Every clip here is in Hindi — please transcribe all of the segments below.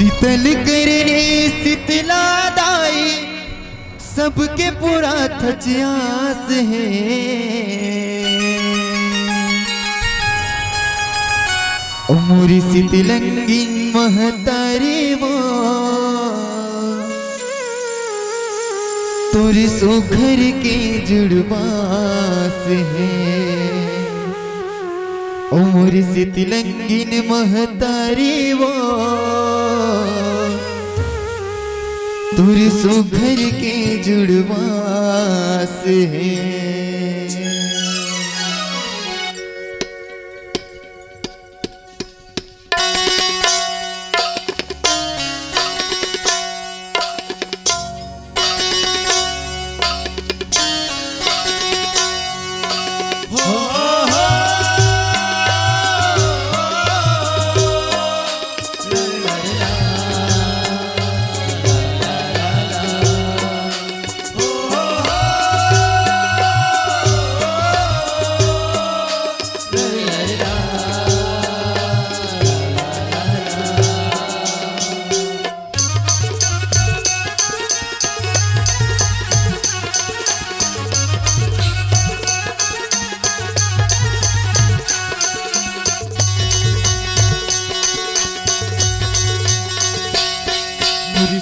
शीतल करने शीतलादाई सबके पूरा थचियास है। मोरी शीतलंगी महतारी वो तोरी सुघर के जुड़वास है। मोरी शीतलंगिन महतारी वो तोरी सुघर के जुड़वास है।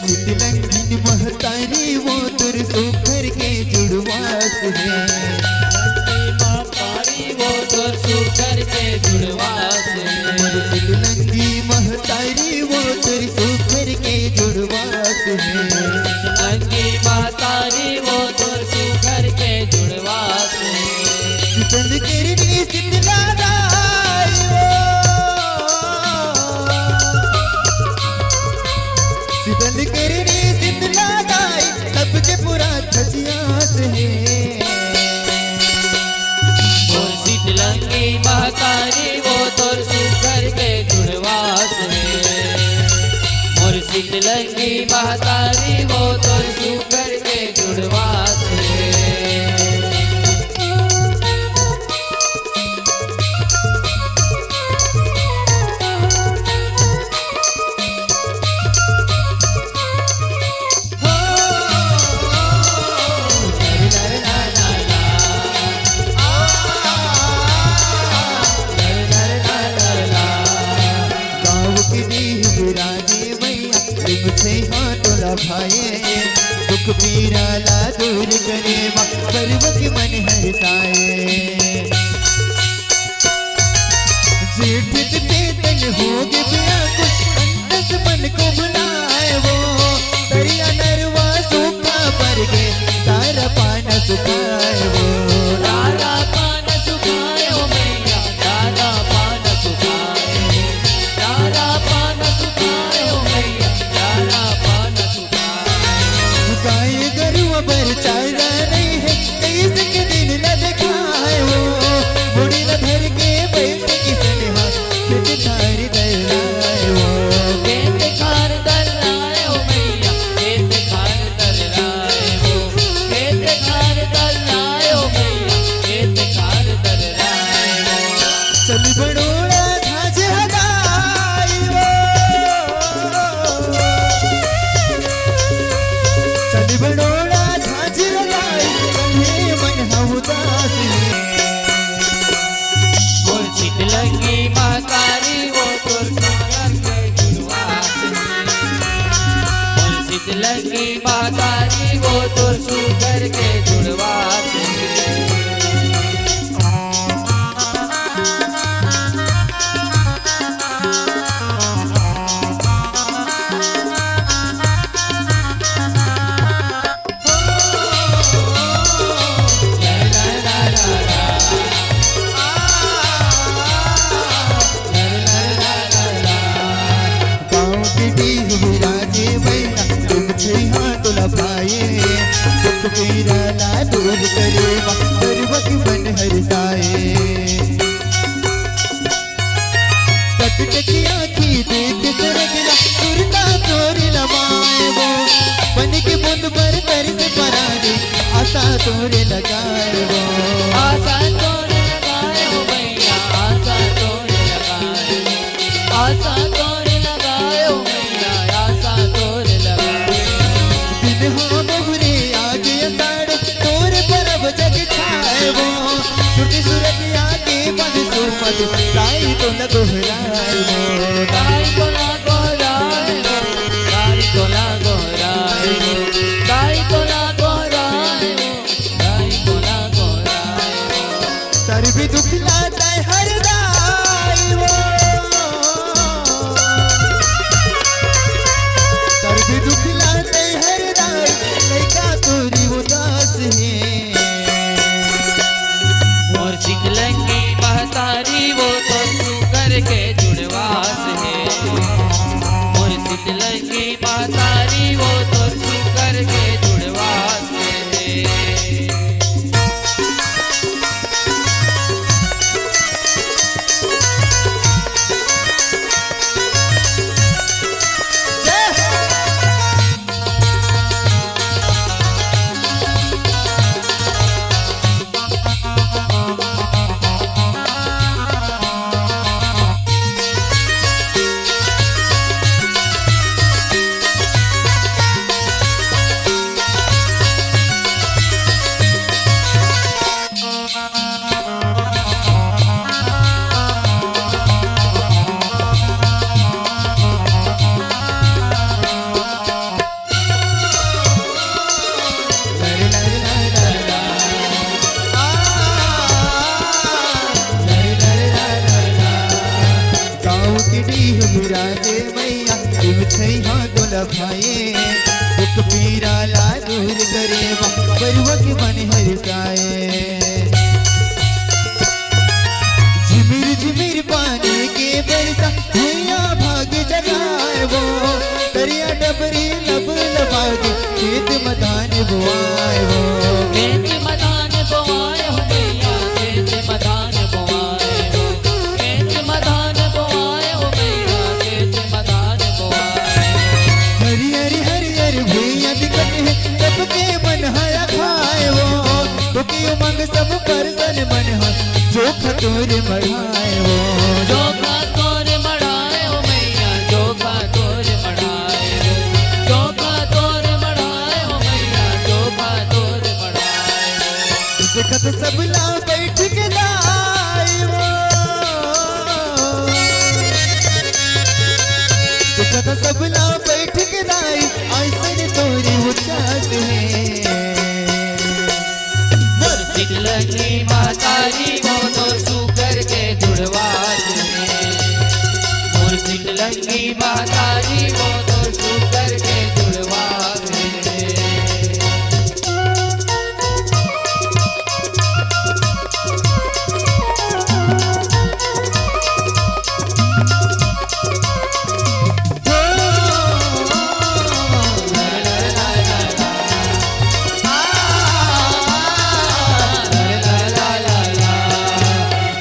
शीतलंगिन महतारी वो तुर सुघर के जुड़वास है। महतारी वो तुर सुघर के जुड़वास है। शीतलंगी महतारी वो तुर सुघर के जुड़वास है। शीतलंगी महतारी वो तुर सुघर के जुड़वास है। शीतल करनी शीतलादाई शीतल करनी शीतलादाई सबके पूरा थचियास है। शीतलंगी महतारी वो तुर सुघर के जुड़वास है। मोर शीतलंगी महतारी वो तुर सुघर के जुड़वास है। दुख पीरा ला दूर करे पर्वत मन हरसाए। जेठ चेतन हो गया कुछ अंतस मन को बुलाए वो दरिया नरवा सूखा पर के तारा पाना सुखाए वो तारा पाना सुखाए ओ मैया तारा पाना सुखाए। तारा पाना सुखाए ओ मैया तारा पाना सुखाए। गाय गरुआ पर चारा नहीं है कैसे के दिन न दिखाए वो बुढ़ी न धर के बैठ किसने हाथ खेत खार दर्राए वो खेत खार दर्राए ओ मैया खेत खार दर्राए वो खेत खार दर्राए ओ मैया खेत खार दर्राए वो। चल बड़ोड़ा झाज हदाई वो चल बड़ोड़ा झाज हदाई कन्हे मन उदास है। मोर शीतलंगी महतारी वो तुर सुघर के जुड़वास है। मोर शीतलंगी महतारी वो तुर सुघर के जुड़वास है। दुख पीरा ला दूर करे पर्वत मन हरसाए। टकटकी आँखी देख सरगला सुरता तोरी लबाए वो बन के बूंद पर तरस पराने आशा तोरे लगाए वो आशा तोरे लगाए हो मैया आशा तोरे लगाए। आशा तोरे लगाए हो मैया तू ताई तो न दोहराए वो ताई को ना गोहराए वो, ताई को ना गोहराए वो, ताई को ना गोहराए वो, ताई को ना गोहराए वो। तर भी दुख लाता है हर दाई वो तर भी दुख लाते हर दाई लड़का तोरी उदास है और शीतलंगी महतारी वो तो सुकर के जुड़वास है। और शीतलंगी महतारी वो तो सुकर के जुड़वास है। राजे मैया तुम छैया दुला भाई दुख पीरा ला दूर करे बरुआ के मन हरसाए झिमिर झिमिर पानी के बरसा भैया भाग जगाए वो करिया डबरी लब लबागे खेत मदान बुआए वो खेत मदान बोआए हो मैया, खेत मदान बोआए हो, खेत मदान बोआए हो मैया, खेत मदान बोआए हो। हरी हरी हरी हरी भैया दिखत है सबके मन हया खाए वो तो क्यों मंग सब परसन मन है जो खतोर बढ़ाए वो जोखा तोर मढ़ाए हो मैया, जोखा तोर मढ़ाए हो, जोखा तोर मढ़ाए हो मैया, जोखा तोर मढ़ाए हो। दिखत सब ला बैठ के दाई वो दिखत सब ला बैठ के दाई ऐसे तोरी उचास है और शीतलंगी महतारी वो तो सुकर के जुड़वास है। और शीतलंगी महतारी वो तो सुकर के जुड़वास है।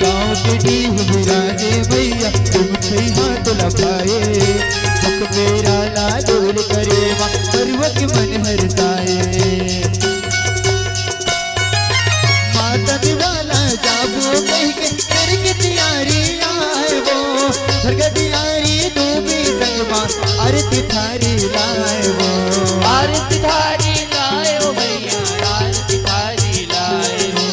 गाँव के डीह विराजे भैया तुम छैया दुला पाए दुख मेरा ला दूर करे बरुआ के मन हरसाए माता दिवाला जाबो कह के करके तैयारी आए वो घर का तैयारी डूबी संगमा आरती थारी लाए वो आरती थारी लाए हो मैया, आरती थारी लाए हो,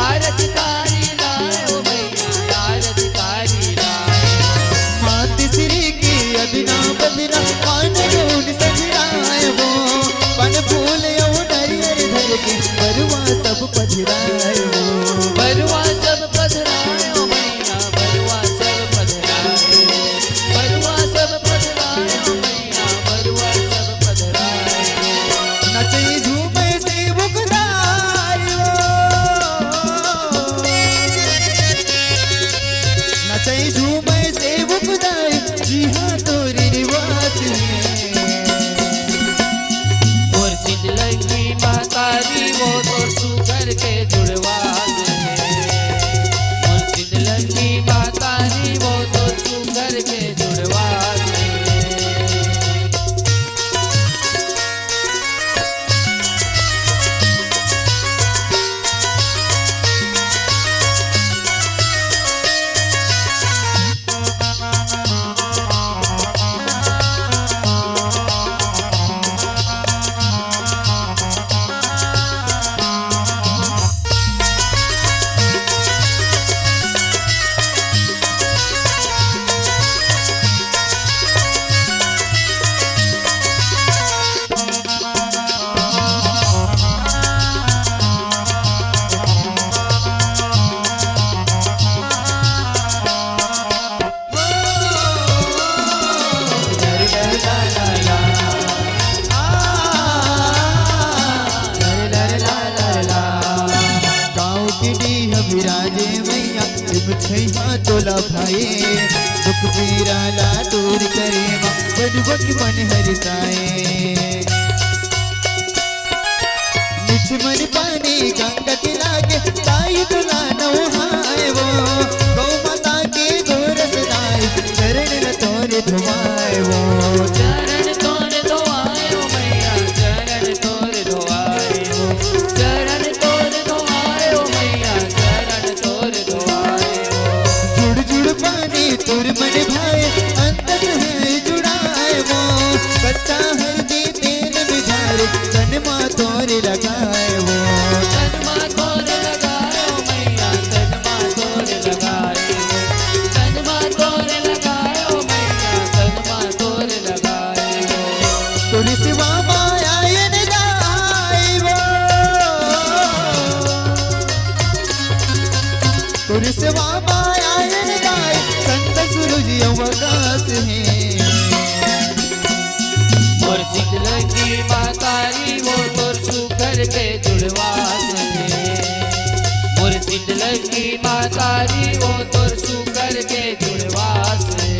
आरती थारी लाए हो मैया, आरती थारी लाए हो। मात श्री की अदना बदना पान रोड सजराए वो पन फूल यो डरियर धर के बरुआ सब पधराए वो बरुआ सब पधराए हो मैया, बरुआ सब पधराए हो, बरुआ सब पधराए हो मैया, बरुआ सब पधराए हो। नचे झूमे से बुकदाई वो नचे झूमे से बुकदाई जी हाँ तोरी निवास है बरुवक मन हरसाए मिठ मन पानी गंगा के लागे ताई तुला नहाए वो गौ माता के गोरस दाई चरण न तोरे धुआए वो चरण तोर धोआए ओ मैया चरण तोर धोआए हो चरण तोर धोआए ओ मैया चरण तोर धोआए हो जुड़ जुड़ पानी तुर मन भाए अंतस है जुड़ाए वो कच्चा हल्दी तेल बिझारे तन माँ तोरे लगाए वो तन माँ तोर लगाए ओ मैया तन माँ तोर लगाए हो तन माँ तोर लगाए ओ मैया तन माँ तोर लगाए हो तुर सिवा मायायन जाए वो तुर सिवा मायायन जाए संत सूरज अवकाश है और शीतलंगी मातारी वो तोर सुकर के जुड़वास है और शीतलंगी मातारी वो तोर सुकर के जुड़वास है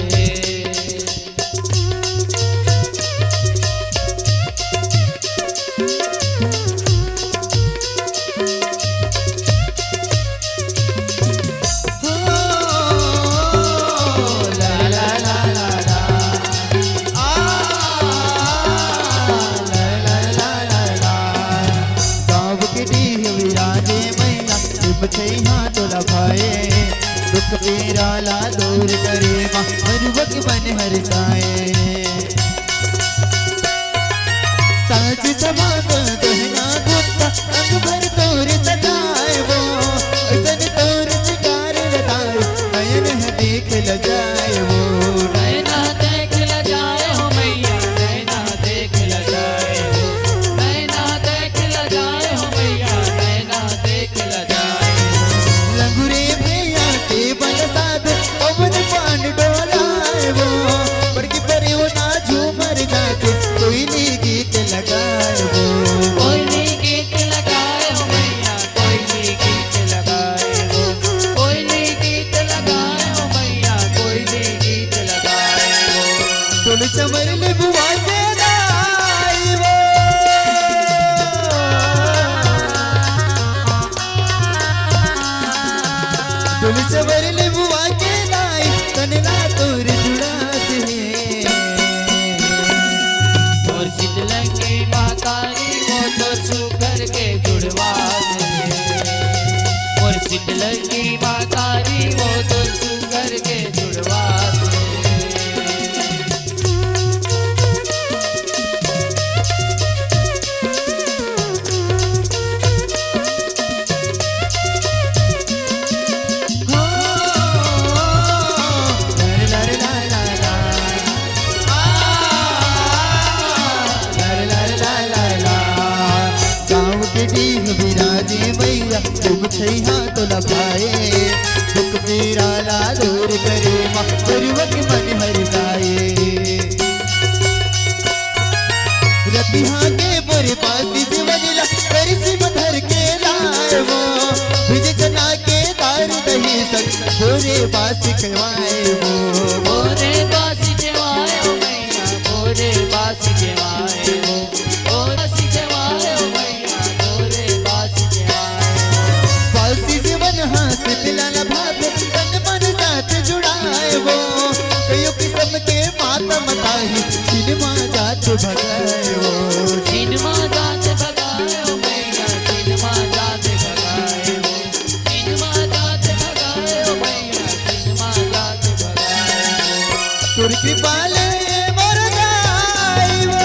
ला ला ला ला ला गाँव के डीह विराजे मैया शुभ हाथ लभाए दुख पीरा ला दूर करे माँ मरुवक मन हरसाए साज समाग गहना गुत्ता अंग भर तोर सजाए वो ऐसन तोर शिकार रताए नयन है देख ल जाए वो नैना देख ल जाए हो मैया नैना देख ल जाए हो नैना देख ल जाए हो मैया नैना देख ल जाए हो लंगुरे भैया के बल साध पवन पान डोलाए वो बड़की परे वो ना झूमर जाके कोयली गीत लगाए वो कोयली गीत लगाए हो मैया कोयली गीत लगाए हो कोयली गीत लगाए हो मैया कोयली गीत लगाए हो तुल चमर ले बुआ के दाई वो तुल चमर ले बुआ के दाई तनला तोर जुड़ात है और शीतलंगी मातारी वो तो सुकर के जुड़वास है और शीतलंगी मातारी वो तो सुकर के जुड़वास है हो लर लर ला ला ला लर लर ला ला ला गाँव के डीह विराजे मैया तुम हाथ लभाए दुख पीरा ला दूर करे माँ मरुवक मन हरसाए रतिहा के बोरे पासी दिवला करसी मधर के लाए वो भिज चना के दार दही सक बोरे बासी खवाए वो बोरे बासी जवाए ओ मैया बोरे बासी जवाए हो बोरे बासी जवाए ओ मैया बोरे बासी जवाए हो बासी जीवन हाथ दिलाना भाग तन मन जात जुड़ाए वो कयो किस्म के माता मताही सिनेमा जात भगाए वो सिनमा जात भगाए ओ मैया सिनमा जात भगाए हो सिनमा जात भगाए ओ मैया सिनमा जात भगाए हो तुर कृपाले मोर गाई वो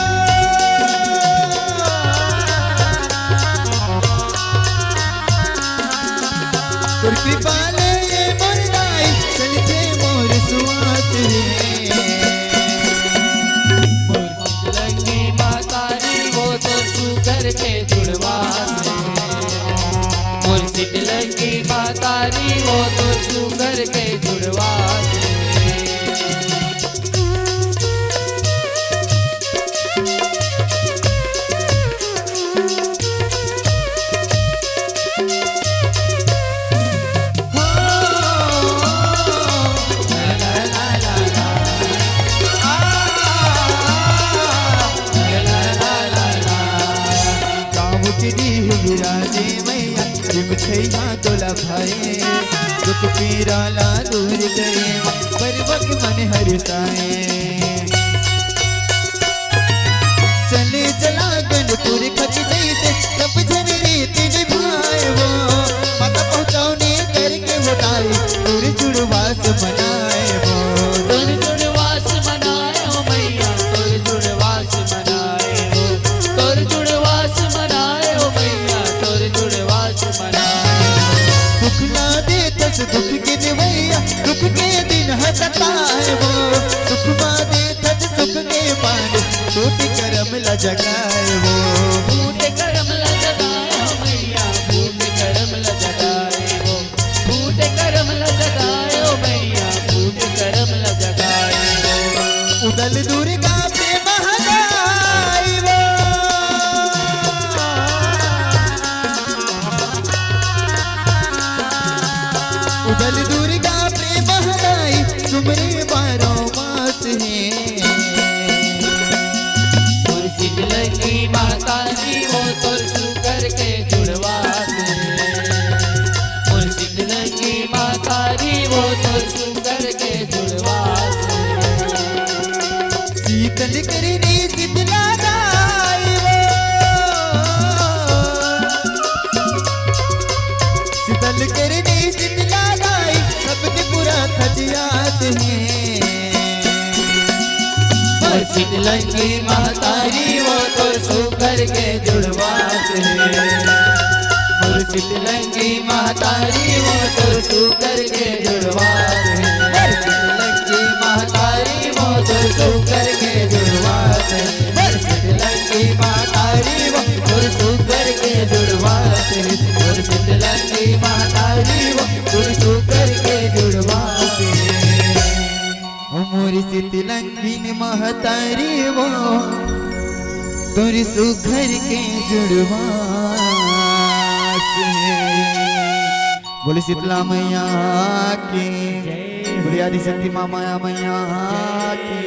तुर कृपाले मोर गाई चलते मोर सुआत है और शीतलंगी मातारी वो तो सुकर के जुड़वास है और शीतलंगी मातारी वो तो सुकर के जुड़वास है छैया तोला भाए दुख पीरा ला दूर करे परवक मन हरसाए चले चला गणपुर खच जैसे सब जन रीति निभाए वो माता पहुँचाने करके उठाए दूर जुड़वास मनाए वो तुर जुड़वास मनाए हो मैया तुर जुड़वास मनाए हो तुर जुड़वास मनाए हो मैया तुर जुड़वास मनाए हो दुख ना दे तस दुख के निवैया दुख के दिन हंसताए वो दुख मा दे तस सुख के पानी टूट करम ला जगाए वो फूट करम ल जगाए हो मैया फूट करम ल जगाए हो फूट करम ल जगाए हो मैया फूट करम ल जगाए हो उदल दुर्गा प्रेम हगाई वो उदल दुर्गा प्रेम हगाई सुमरे 12 मास है मुर्शिद लगी माता जी वो तुर सुकर के जुड़वास मुर्शिद लगी माता जी वो तुर सुकर के जुड़वास शीतल करनी शीतला गाई वो शीतल करनी शीतला गाई सबके पूरा खजियात है मुर्शिद लगी माता जी वो तुर सुकर के जुड़वास मुर्शिद लगी माता जी वो तुर सुकर के जुड़वास मुर्शिद लगी माता जी वो तुर सुकर के जुड़वास मुर्शिद लगी माता जी वो तुर सुकर के जुड़वास मुर्शिद लगी माता जी वो तुर सुकर के जुड़वास मोरी शीतलंगिन महतारी वो तोरी सुघर के जुड़वास बोले शीतला मैया की बोले आदि शक्ति मामा मैया की